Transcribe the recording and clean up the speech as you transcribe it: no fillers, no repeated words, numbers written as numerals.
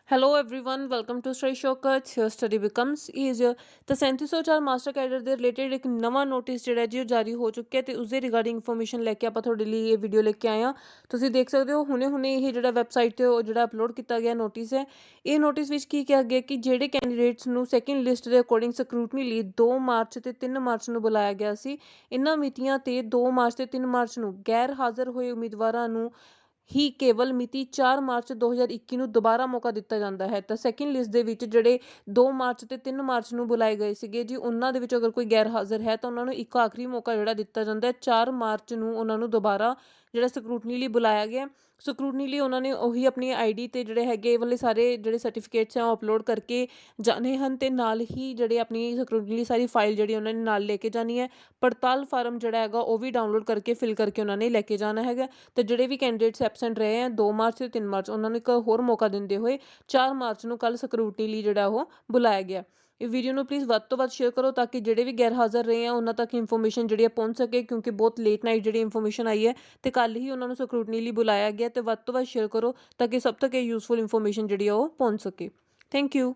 Hello everyone, welcome to Study Shortcuts. Here study becomes easier। ਤਾਂ 3704 master cadre ਦੇ related ਇੱਕ ਨਵਾਂ notice ਜਿਹੜਾ ਜੀ ਉਹ ਜਾਰੀ ਹੋ ਚੁੱਕਿਆ ਤੇ ਉਸ ਦੇ ਰਿਗਾਰਡਿੰਗ ਇਨਫੋਰਮੇਸ਼ਨ ਲੈ ਕੇ ਆਪਾਂ ਤੁਹਾਡੇ ਲਈ ਇਹ ਵੀਡੀਓ ਲੈ ਕੇ ਆਏ ਹਾਂ। ਤੁਸੀਂ ਦੇਖ ਸਕਦੇ ਹੋ ਹੁਣੇ ਇਹ ਜਿਹੜਾ ਵੈਬਸਾਈਟ ਤੇ ਉਹ ਜਿਹੜਾ ਅਪਲੋਡ ਕੀਤਾ ਗਿਆ ਨੋਟਿਸ ਹੈ। ਇਹ ਨੋਟਿਸ ਵਿੱਚ ਕੀ ਕਿਹਾ ਗਿਆ ਕਿ ਜਿਹੜੇ ਕੈਂਡੀਡੇਟਸ ਨੂੰ ਸੈਕਿੰਡ ਲਿਸਟ ਦੇ ਅਕੋਰਡਿੰਗ ਸਕਰੂਟਨੀ ਲਈ 2 ਮਾਰਚ ਤੇ 3 ਮਾਰਚ ਨੂੰ ਬੁਲਾਇਆ ਗਿਆ ਸੀ, ਇਹਨਾਂ ਮਿਤੀਆਂ ਤੇ 2 ਮਾਰਚ ਤੇ 3 ਮਾਰਚ ਨੂੰ ਗੈਰ ਹਾਜ਼ਰ ਹੋਏ ਉਮੀਦਵਾਰਾਂ ਨੂੰ ਹੀ ਕੇਵਲ ਮਿਤੀ 4 ਮਾਰਚ 2021 ਨੂੰ ਦੁਬਾਰਾ ਮੌਕਾ ਦਿੱਤਾ ਜਾਂਦਾ ਹੈ। ਤਾਂ ਸੈਕਿੰਡ ਲਿਸਟ ਦੇ ਵਿੱਚ ਜਿਹੜੇ 2 ਮਾਰਚ ਤੇ 3 ਮਾਰਚ ਨੂੰ ਬੁਲਾਏ ਗਏ ਸੀਗੇ ਜੀ, ਉਹਨਾਂ ਦੇ ਵਿੱਚ ਅਗਰ ਕੋਈ ਗੈਰ ਹਾਜ਼ਰ ਹੈ ਤਾਂ ਉਹਨਾਂ ਨੂੰ ਇੱਕ ਆਖਰੀ ਮੌਕਾ ਜਿਹੜਾ ਦਿੱਤਾ ਜਾਂਦਾ ਹੈ। 4 ਮਾਰਚ ਨੂੰ ਉਹਨਾਂ ਨੂੰ ਦੁਬਾਰਾ ਜਿਹੜਾ ਸਕਰੂਟਨੀ ਲਈ ਬੁਲਾਇਆ ਗਿਆ। ਸਕਰੂਟਨੀ ਲਈ ਉਹਨਾਂ ਨੇ ਉਹੀ ਆਪਣੀ ਆਈਡੀ ਤੇ ਜਿਹੜੇ ਹੈਗੇ ਇਹ ਵਾਲੇ ਸਾਰੇ ਜਿਹੜੇ ਸਰਟੀਫਿਕੇਟਸ ਆ ਉਹ ਅਪਲੋਡ ਕਰਕੇ ਜਾਣੇ ਹਨ ਤੇ ਨਾਲ ਹੀ ਜਿਹੜੇ ਆਪਣੀ ਸਕਰੂਟਨੀ ਲਈ ਸਾਰੀ ਫਾਈਲ ਜਿਹੜੀ ਉਹਨਾਂ ਨੇ ਨਾਲ ਲੈ ਕੇ ਜਾਣੀ ਹੈ। ਪੜਤਾਲ ਫਾਰਮ ਜਿਹੜਾ ਹੈਗਾ ਉਹ ਵੀ ਡਾਊਨਲੋਡ ਕਰਕੇ ਫਿਲ ਕਰਕੇ ਉਹਨਾਂ ਨੇ ਲੈ ਕੇ ਜਾਣਾ ਹੈਗਾ। ਤੇ ਜਿਹੜੇ ਵੀ ਕੈਂਡੀਡੇਟਸ ਐਬਸੈਂਟ ਰਹੇ ਆ 2 ਮਾਰਚ ਤੇ 3 ਮਾਰਚ, ਉਹਨਾਂ ਨੂੰ ਇੱਕ ਹੋਰ ਮੌਕਾ ਦਿੰਦੇ ਹੋਏ 4 ਮਾਰਚ ਨੂੰ ਕੱਲ ਸਕਰੂਟਨੀ ਲਈ ਜਿਹੜਾ ਉਹ ਬੁਲਾਇਆ ਗਿਆ। ਇਹ ਵੀਡੀਓ ਨੂੰ ਪਲੀਜ਼ ਵੱਧ ਤੋਂ ਵੱਧ ਸ਼ੇਅਰ ਕਰੋ ਤਾਂ ਕਿ ਜਿਹੜੇ ਵੀ ਗੈਰ ਹਾਜ਼ਰ ਰਹੇ ਆ ਉਹਨਾਂ ਤੱਕ ਇਨਫੋਰਮੇਸ਼ਨ ਜਿਹੜੀ ਪਹੁੰਚ ਸਕੇ, ਕਿਉਂਕਿ ਬਹੁਤ ਲੇਟ ਨਾਈਟ ਜਿਹੜੀ ਇਨਫੋਰਮੇਸ਼ਨ ਆਈ ਹੈ ਤੇ ਕੱਲ ਹੀ ਉਹਨਾਂ ਨੂੰ ਸਕਰੂਟਨੀ ਲਈ ਬੁਲਾਇਆ ਗਿਆ। ਤੇ ਵੱਧ ਤੋਂ ਵੱਧ ਸ਼ੇਅਰ ਕਰੋ ਤਾਂ ਕਿ ਸਭ ਤੱਕ ਇਹ ਯੂਜ਼ਫੁਲ ਇਨਫੋਰਮੇਸ਼ਨ ਜਿਹੜੀ ਉਹ ਪਹੁੰਚ ਸਕੇ। Thank you.